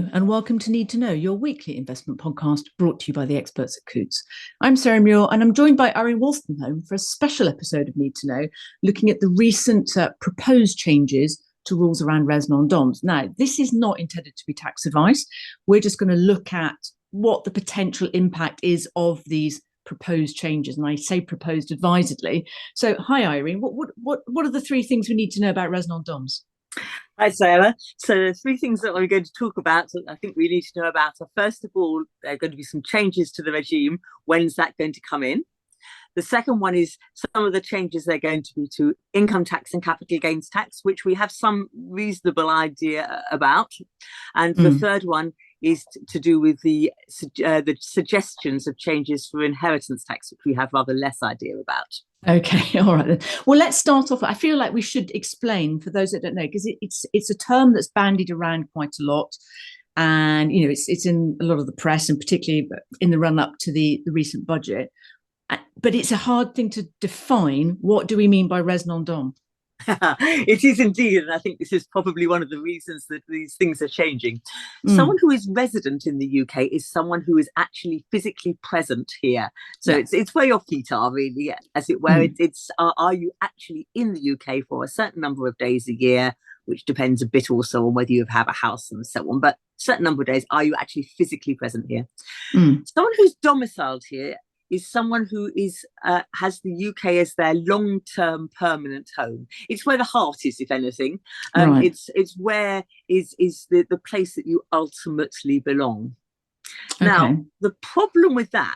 Hello, and welcome to Need to Know, your weekly investment podcast brought to you by the experts at Coutts. I'm Sarah Muir, and I'm joined by Irene Wolstenholme for a special episode of Need to Know, looking at the recent proposed changes to rules around res non-doms. Now, this is not intended to be tax advice. We're just going to look at what the potential impact is of these proposed changes, and I say proposed advisedly. So, hi, Irene. What are the three things we need to know about res non-doms? Hi, Sarah. So the three things that we're going to talk about that I think we need to know about are, first of all, there are going to be some changes to the regime. When's that going to come in? The second one is some of the changes they're going to be to income tax and capital gains tax, which we have some reasonable idea about. And the third one is to do with the suggestions of changes for inheritance tax, which we have rather less idea about. Okay, all right then. Well, let's start off. I feel like we should explain for those that don't know, because it's a term that's bandied around quite a lot, and it's in a lot of the press, and particularly in the run up to the recent budget. But it's a hard thing to define. What do we mean by res non-dom? It is indeed, and I think this is probably one of the reasons that these things are changing. Someone who is resident in the UK is someone who is actually physically present here. So it's where your feet are, really, as it were. Are you actually in the UK for a certain number of days a year, which depends a bit also on whether you have a house and so on. But a certain number of days, are you actually physically present here? Someone who's domiciled here is someone who has the UK as their long-term permanent home. It's where the heart is, if anything. Right. It's where is the place that you ultimately belong. Okay. Now, the problem with that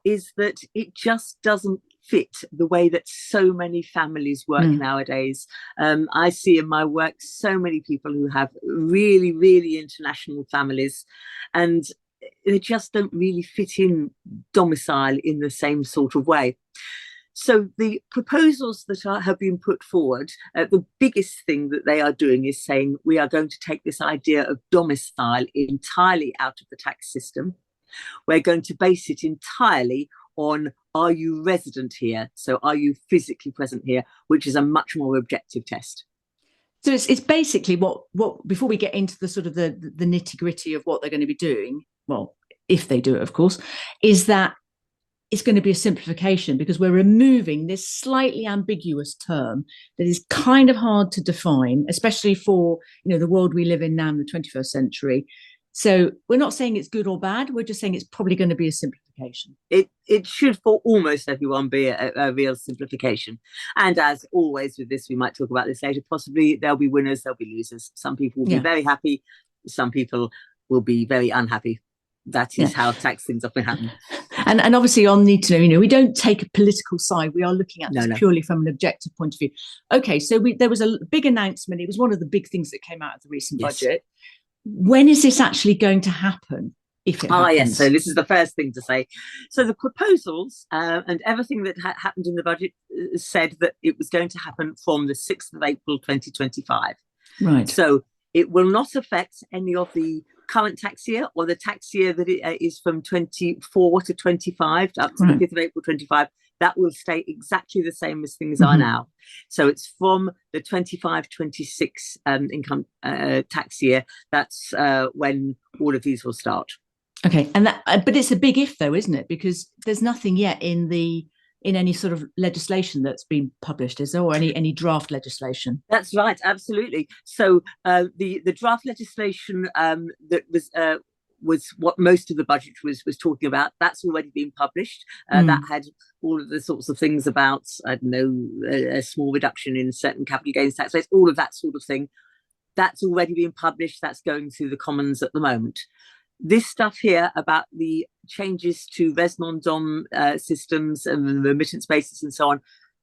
is that it just doesn't fit the way that so many families work nowadays. I see in my work so many people who have really, really international families, and they just don't really fit in domicile in the same sort of way. So the proposals that have been put forward, the biggest thing that they are doing is saying we are going to take this idea of domicile entirely out of the tax system. We're going to base it entirely on, are you resident here? So are you physically present here, which is a much more objective test. So it's basically what before we get into the sort of the nitty gritty of what they're going to be doing, well, if they do it, of course, is that it's going to be a simplification, because we're removing this slightly ambiguous term that is kind of hard to define, especially for the world we live in now in the 21st century. So we're not saying it's good or bad. We're just saying it's probably going to be a simplification. It should, for almost everyone, be a real simplification. And as always with this, we might talk about this later, possibly there'll be winners, there'll be losers. Some people will be very happy. Some people will be very unhappy. That is how tax things often happen. And obviously on Need to Know, we don't take a political side. We are looking at this purely from an objective point of view. Okay, so there was a big announcement. It was one of the big things that came out of the recent budget. When is this actually going to happen, if it happens? Yes, so this is the first thing to say. So the proposals and everything that happened in the budget said that it was going to happen from the 6th of April 2025. Right. So it will not affect any of the current tax year or the tax year that it is from 24 to 25 up to the 5th of April 25. That will stay exactly the same as things are now. So it's from the 25-26 income tax year. That's when all of these will start. Okay, and but it's a big if, though, isn't it? Because there's nothing yet in any sort of legislation that's been published, is there, or any draft legislation? That's right, absolutely. So the draft legislation that was what most of the budget was talking about. That's already been published. That had all of the sorts of things about, I don't know, a small reduction in certain capital gains tax rates, all of that sort of thing. That's already been published. That's going through the Commons at the moment. This stuff here about the changes to res non-dom systems and the remittance basis and so on,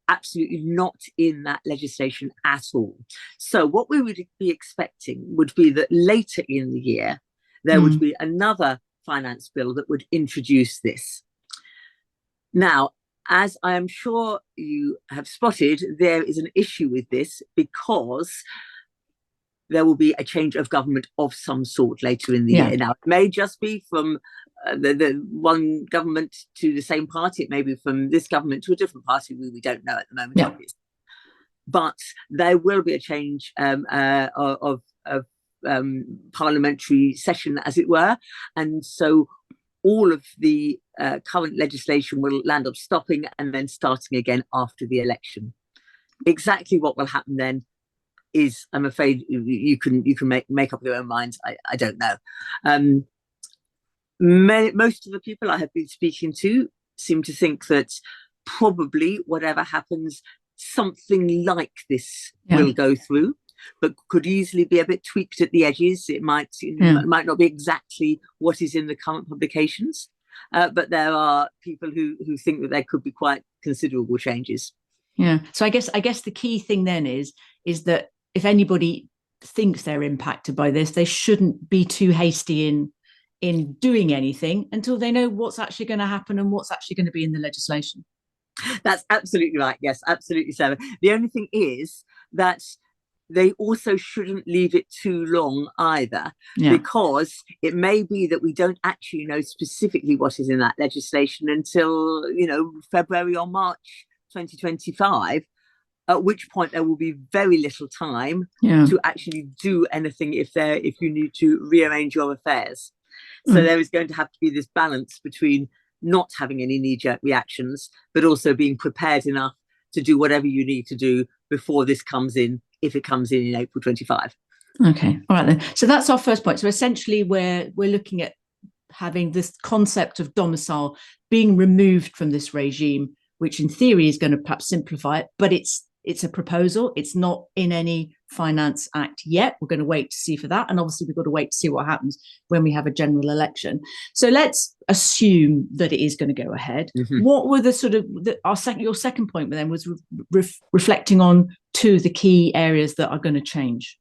absolutely not in that legislation at all. So what we would be expecting would be that later in the year, there would be another finance bill that would introduce this. Now, as I am sure you have spotted, there is an issue with this because there will be a change of government of some sort later in the year. Now, it may just be from the one government to the same party. It may be from this government to a different party. We don't know at the moment, obviously. But there will be a change of parliamentary session, as it were. And so all of the current legislation will land up stopping and then starting again after the election. Exactly what will happen then is, I'm afraid, you can make up your own minds. I don't know. Most of the people I have been speaking to seem to think that probably whatever happens, something like this will go through, but could easily be a bit tweaked at the edges. It might not be exactly what is in the current publications, but there are people who think that there could be quite considerable changes. Yeah. So I guess the key thing then is that if anybody thinks they're impacted by this, they shouldn't be too hasty in doing anything until they know what's actually going to happen and what's actually going to be in the legislation. That's absolutely right. Yes, absolutely, Sarah. The only thing is that they also shouldn't leave it too long either, because it may be that we don't actually know specifically what is in that legislation until, February or March 2025, at which point there will be very little time to actually do anything if you need to rearrange your affairs. So there is going to have to be this balance between not having any knee-jerk reactions, but also being prepared enough to do whatever you need to do before this comes in, if it comes in April 25. Okay, all right then. So that's our first point. So essentially we're looking at having this concept of domicile being removed from this regime, which in theory is going to perhaps simplify it, but it's a proposal. It's not in any finance act yet. We're going to wait to see for that. And obviously we've got to wait to see what happens when we have a general election. So let's assume that it is going to go ahead. Mm-hmm. What were the sort of, your second point then was reflecting on two of the key areas that are going to change.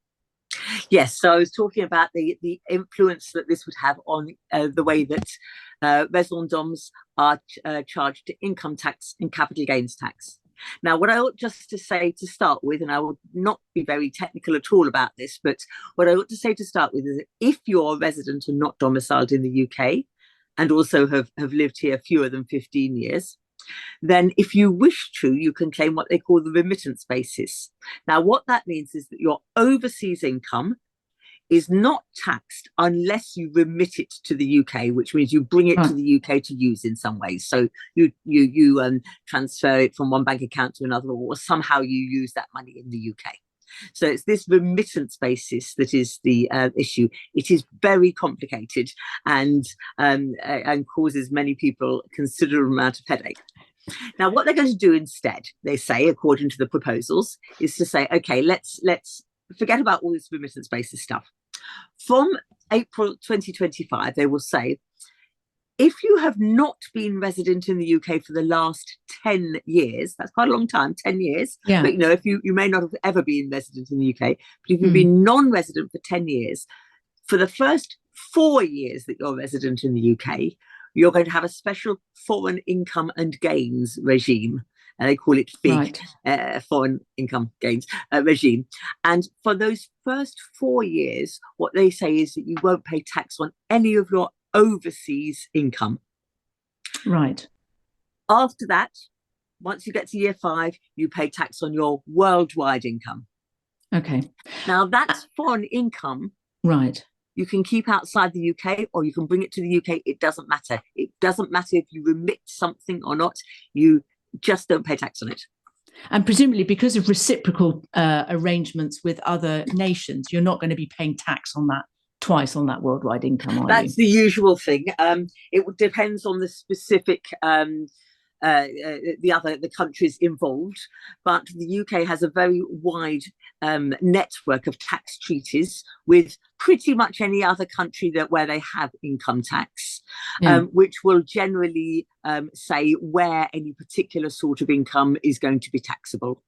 Yes, so I was talking about the influence that this would have on the way that raison d'hommes are charged income tax and capital gains tax. Now, what I ought just to say to start with, and I will not be very technical at all about this, but what I ought to say to start with is that if you're a resident and not domiciled in the UK, and also have lived here fewer than 15 years, then if you wish to, you can claim what they call the remittance basis. Now, what that means is that your overseas income is not taxed unless you remit it to the UK, which means you bring it to the UK to use in some ways. So you transfer it from one bank account to another, or somehow you use that money in the UK. So it's this remittance basis that is the issue. It is very complicated and causes many people a considerable amount of headache. Now, what they're going to do instead, they say, according to the proposals, is to say, okay, let's forget about all this remittance basis stuff. From April 2025, they will say, if you have not been resident in the UK for the last 10 years, that's quite a long time, 10 years. Yeah. But, if you may not have ever been resident in the UK, but if you've been non-resident for 10 years, for the first 4 years that you're resident in the UK, you're going to have a special foreign income and gains regime. And they call it FIG, foreign income gains regime. And for those first 4 years, what they say is that you won't pay tax on any of your overseas income. Right. After that, once you get to year 5, you pay tax on your worldwide income. Okay. Now, that's foreign income. Right. You can keep outside the UK or you can bring it to the UK. It doesn't matter. It doesn't matter if you remit something or not. You just don't pay tax on it. And presumably because of reciprocal arrangements with other nations, you're not going to be paying tax on that twice on that worldwide income, That's the usual thing. It depends on the specific the countries involved, but the UK has a very wide network of tax treaties with pretty much any other country where they have income tax, which will generally say where any particular sort of income is going to be taxable.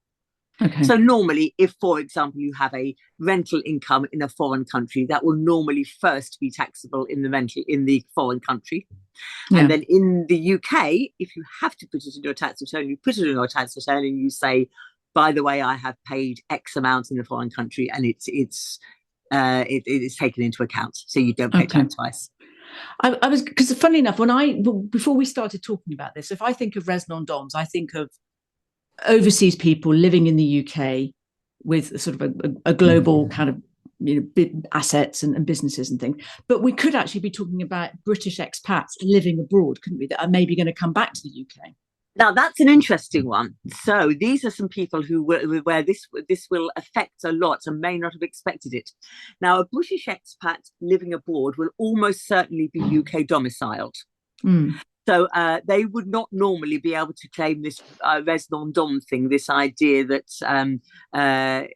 Okay. So normally, if, for example, you have a rental income in a foreign country, that will normally first be taxable in the foreign country. Yeah. And then in the UK, if you have to put it in your tax return, you put it in your tax return and you say, by the way, I have paid X amount in the foreign country, and it is taken into account. So you don't pay tax twice. I was, because funnily enough, before we started talking about this, if I think of raison d'hommes, I think of overseas people living in the UK with sort of a global kind of big assets and businesses and things. But we could actually be talking about British expats living abroad, couldn't we, that are maybe going to come back to the UK? Now that's an interesting one. So these are some people where this will affect a lot and may not have expected it. Now, a British expat living abroad will almost certainly be UK domiciled. So they would not normally be able to claim this res non-dom thing, this idea that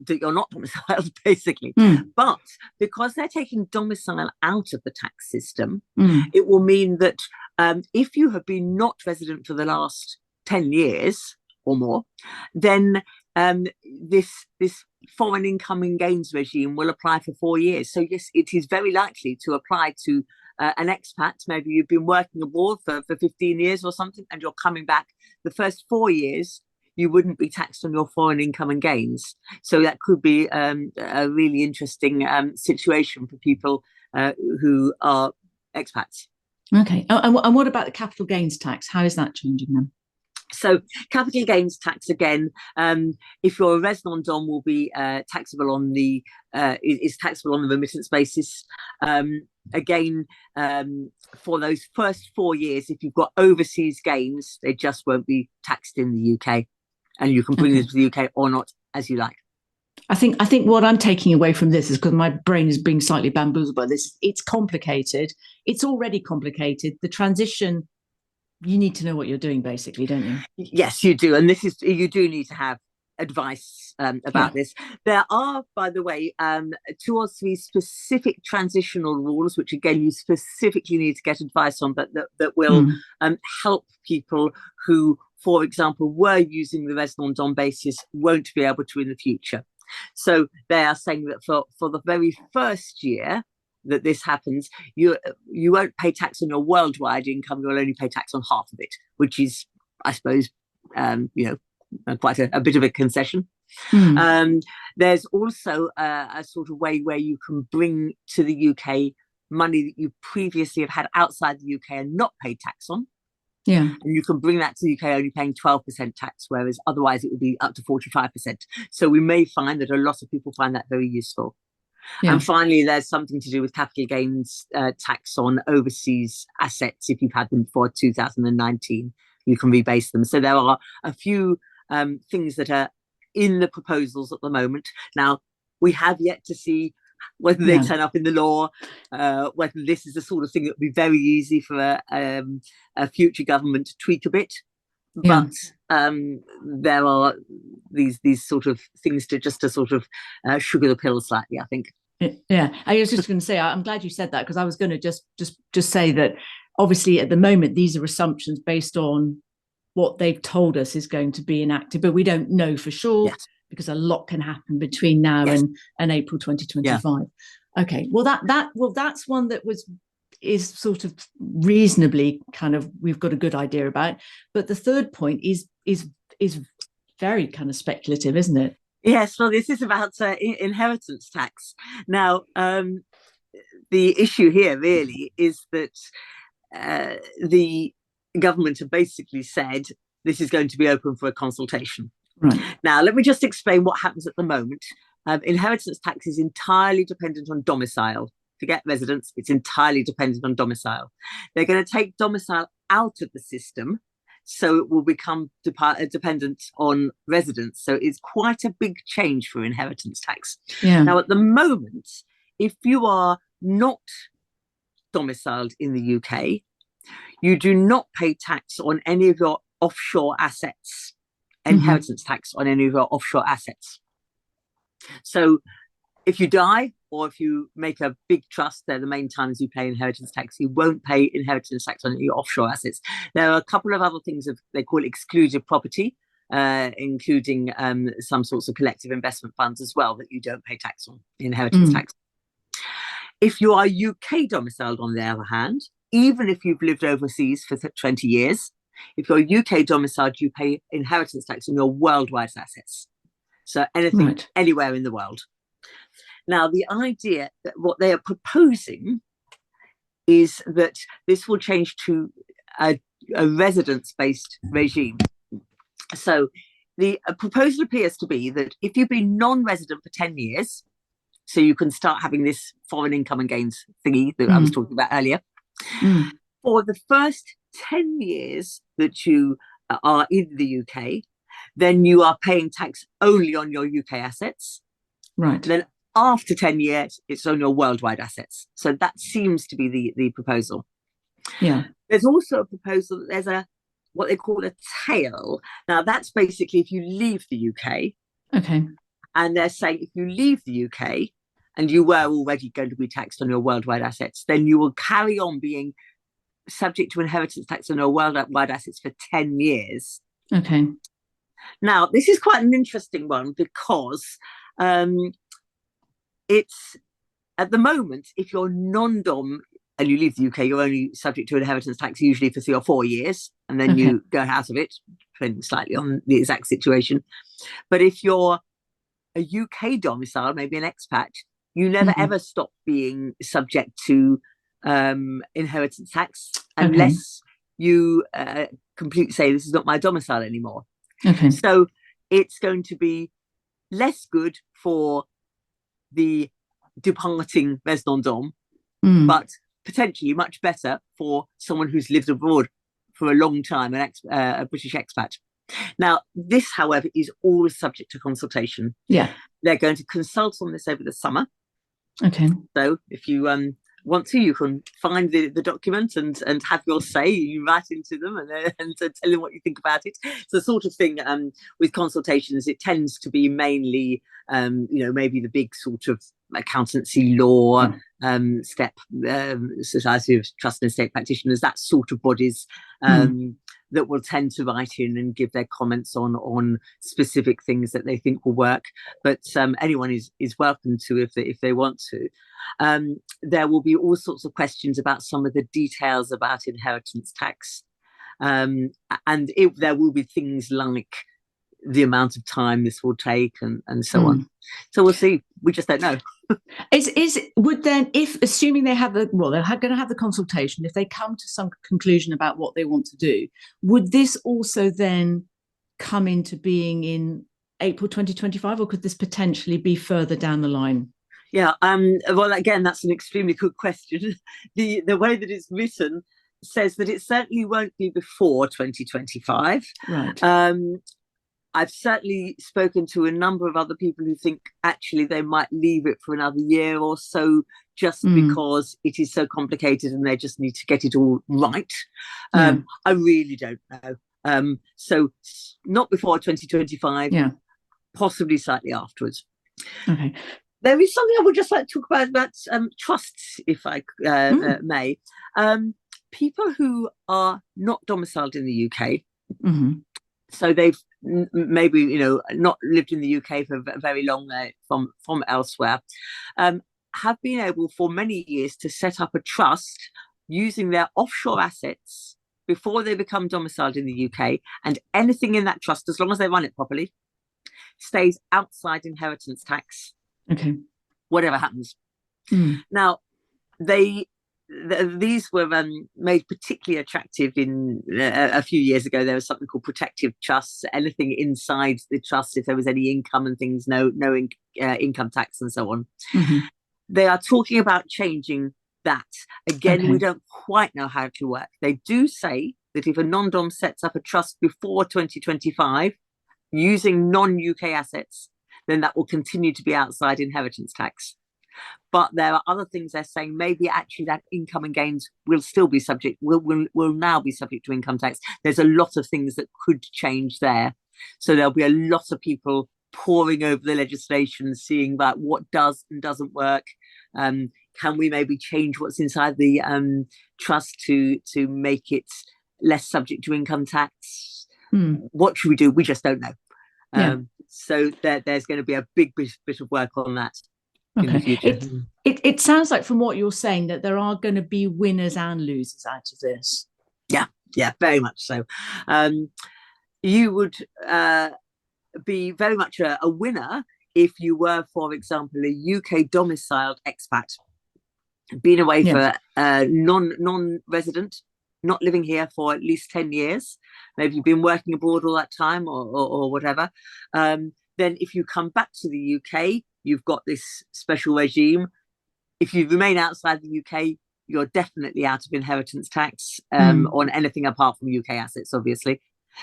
you're not domiciled, basically. But because they're taking domicile out of the tax system, it will mean that if you have been not resident for the last 10 years or more, then this foreign income and gains regime will apply for 4 years. So yes, it is very likely to apply to an expat. Maybe you've been working abroad for 15 years or something, and you're coming back. The first 4 years, you wouldn't be taxed on your foreign income and gains. So that could be a really interesting situation for people who are expats. Okay. And what about the capital gains tax? How is that changing then? So capital gains tax, again, if you're a res non-dom, will be taxable on the remittance basis. Again, for those first 4 years, if you've got overseas gains, they just won't be taxed in the UK, and you can bring them to the UK or not, as you like. I think what I'm taking away from this is, because my brain is being slightly bamboozled by this, it's complicated. It's already complicated. The transition, you need to know what you're doing, basically, don't you? Yes, you do. And you do need to have advice about this. There are, by the way, 2 or 3 specific transitional rules, which again you specifically need to get advice on, but that will help people who, for example, were using the res non-dom basis, won't be able to in the future. So they are saying that for the very first year that this happens, you won't pay tax on your worldwide income. You'll only pay tax on half of it, which is, I suppose, quite a bit of a concession. There's also a sort of way where you can bring to the UK money that you previously have had outside the UK and not paid tax on. Yeah. And you can bring that to the UK only paying 12% tax, whereas otherwise it would be up to 45%. So we may find that a lot of people find that very useful. Yeah. And finally, there's something to do with capital gains tax on overseas assets. If you've had them before 2019, you can rebase them. So there are a few things that are in the proposals at the moment. Now, we have yet to see whether they turn up in the law, whether this is the sort of thing that would be very easy for a future government to tweak a bit. But there are these sort of things to sort of sugar the pill slightly, I think. Yeah, I was just going to say, I'm glad you said that, because I was going to just say that obviously at the moment these are assumptions based on what they've told us is going to be enacted, but we don't know for sure. Yes. Because a lot can happen between now and April 2025. Yeah. Okay, well that's one that is sort of reasonably kind of, we've got a good idea about. But the third point is very kind of speculative, isn't it? Yes, well, this is about inheritance tax. Now, the issue here really is that the government have basically said this is going to be open for a consultation. Right. Now, let me just explain what happens at the moment. Inheritance tax is entirely dependent on domicile. Forget residence, it's entirely dependent on domicile. They're going to take domicile out of the system, so it will become dependent on residence. So it's quite a big change for inheritance tax. Yeah. Now, at the moment, if you are not domiciled in the UK, you do not pay tax on any of your offshore assets. Inheritance tax on any of your offshore assets. So if you die or if you make a big trust, they're the main times you pay inheritance tax. You won't pay inheritance tax on your offshore assets. There are a couple of other things they call exclusive property, including some sorts of collective investment funds as well that you don't pay tax on, inheritance tax. If you are UK domiciled, on the other hand, even if you've lived overseas for 20 years, if you're UK domiciled, you pay inheritance tax on your worldwide assets. So anything, anywhere in the world. Now, the idea that what they are proposing is that this will change to a residence-based regime. So the proposal appears to be that if you've been non-resident for 10 years, So you can start having this foreign income and gains thingy that I was talking about earlier. For the first 10 years that you are in the UK, then you are paying tax only on your UK assets. Right. Then after 10 years, it's on your worldwide assets. So that seems to be the proposal. Yeah. There's also a proposal that there's what they call a tail. Now, that's basically if you leave the UK. Okay. And they're saying if you leave the UK and you were already going to be taxed on your worldwide assets, then you will carry on being subject to inheritance tax on your worldwide assets for 10 years. Okay. Now, this is quite an interesting one because it's at the moment, if you're non-dom and you leave the UK, you're only subject to inheritance tax usually for 3 or 4 years, and then you go out of it, depending slightly on the exact situation. But if you're a UK domicile, maybe an expat, you never ever stop being subject to inheritance tax unless you completely say this is not my domicile anymore. So it's going to be less good for the departing res non-dom, but potentially much better for someone who's lived abroad for a long time, a British expat. Now, this, however, is always subject to consultation. Yeah. They're going to consult on this over the summer. Okay. So if you want to, you can find the document and have your say. You write into them and tell them what you think about it. It's the sort of thing with consultations, it tends to be mainly, maybe the big sort of accountancy law, STEP, Society of Trust and Estate Practitioners, that sort of bodies that will tend to write in and give their comments on specific things that they think will work. But anyone is welcome to if they want to. There will be all sorts of questions about some of the details about inheritance tax. And there will be things like the amount of time this will take and so on. So we'll see. We just don't know. Would then, if assuming they have they're going to have the consultation, if they come to some conclusion about what they want to do, would this also then come into being in April 2025, or could this potentially be further down the line? Yeah. Well, again, that's an extremely good question. The way that it's written says that it certainly won't be before 2025. Right. I've certainly spoken to a number of other people who think actually they might leave it for another year or so, just because it is so complicated and they just need to get it all right. I really don't know. So not before 2025, possibly slightly afterwards. Okay. There is something I would just like to talk about trusts, if I may. People who are not domiciled in the UK, so they've maybe not lived in the UK for very long from elsewhere, have been able for many years to set up a trust using their offshore assets before they become domiciled in the UK, and anything in that trust, as long as they run it properly, stays outside inheritance tax. Okay. Whatever happens. Now, these were made particularly attractive in a few years ago. There was something called protective trusts. Anything inside the trust, if there was any income and things, no income tax and so on. They are talking about changing that. Again, we don't quite know how it will work. They do say that if a non-dom sets up a trust before 2025 using non-UK assets, then that will continue to be outside inheritance tax. But there are other things they're saying. Maybe actually that income and gains will still be will now be subject to income tax. There's a lot of things that could change there. So there'll be a lot of people poring over the legislation, seeing about what does and doesn't work. Can we maybe change what's inside the trust to make it less subject to income tax? What should we do? We just don't know. So there's going to be a big bit of work on that in the future. It sounds like from what you're saying that there are going to be winners and losers out of this. Yeah, very much so. You would be very much a winner if you were, for example, a UK domiciled expat, been away for non-resident, not living here for at least 10 years. Maybe you've been working abroad all that time or whatever. Then if you come back to the UK, you've got this special regime. If you remain outside the UK, you're definitely out of inheritance tax on anything apart from UK assets, obviously.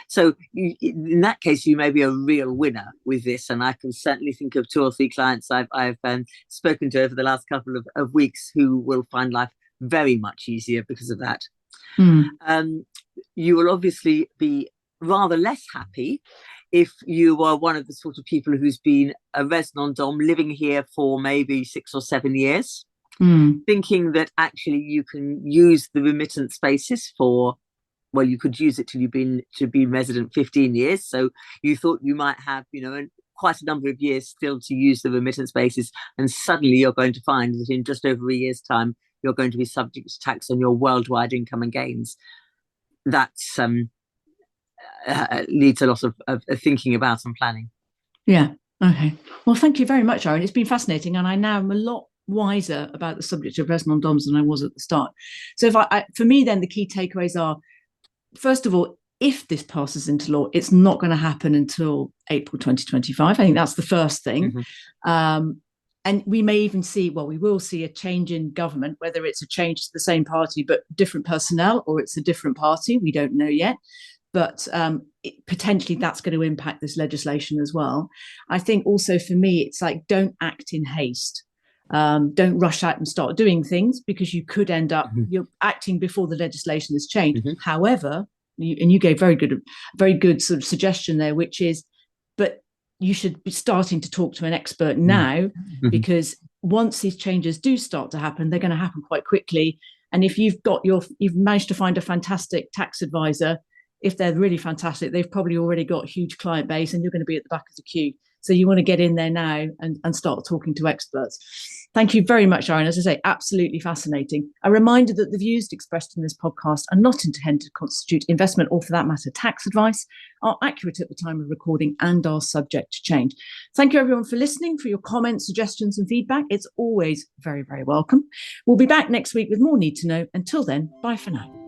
So in that case, you may be a real winner with this. And I can certainly think of 2 or 3 clients I've spoken to over the last couple of weeks who will find life very much easier because of that. You will obviously be rather less happy if you are one of the sort of people who's been a res non-dom living here for maybe 6 or 7 years, thinking that actually you can use the remittance basis for, well, you could use it till you've been resident 15 years. So you thought you might have, quite a number of years still to use the remittance basis. And suddenly you're going to find that in just over a year's time, you're going to be subject to tax on your worldwide income and gains. That's needs a lot of thinking about and planning. Yeah. Okay. Well, thank you very much, Irene. It's been fascinating. And I now am a lot wiser about the subject of res non-doms than I was at the start. So for me, then the key takeaways are, first of all, if this passes into law, it's not going to happen until April 2025. I think that's the first thing. And we may even see, we will see a change in government, whether it's a change to the same party but different personnel, or it's a different party. We don't know yet. But potentially that's going to impact this legislation as well. I think also for me, it's like, don't act in haste. Don't rush out and start doing things, because you could end up you're acting before the legislation has changed. However, you gave very good sort of suggestion there, which is, but you should be starting to talk to an expert now, because once these changes do start to happen, they're going to happen quite quickly. And if you've managed to find a fantastic tax advisor, if they're really fantastic, they've probably already got a huge client base, and you're going to be at the back of the queue. So you want to get in there now and start talking to experts. Thank you very much, Irene. As I say, absolutely fascinating. A reminder that the views expressed in this podcast are not intended to constitute investment or, for that matter, tax advice, are accurate at the time of recording, and are subject to change. Thank you, everyone, for listening, for your comments, suggestions and feedback. It's always very, very welcome. We'll be back next week with more Need to Know. Until then, bye for now.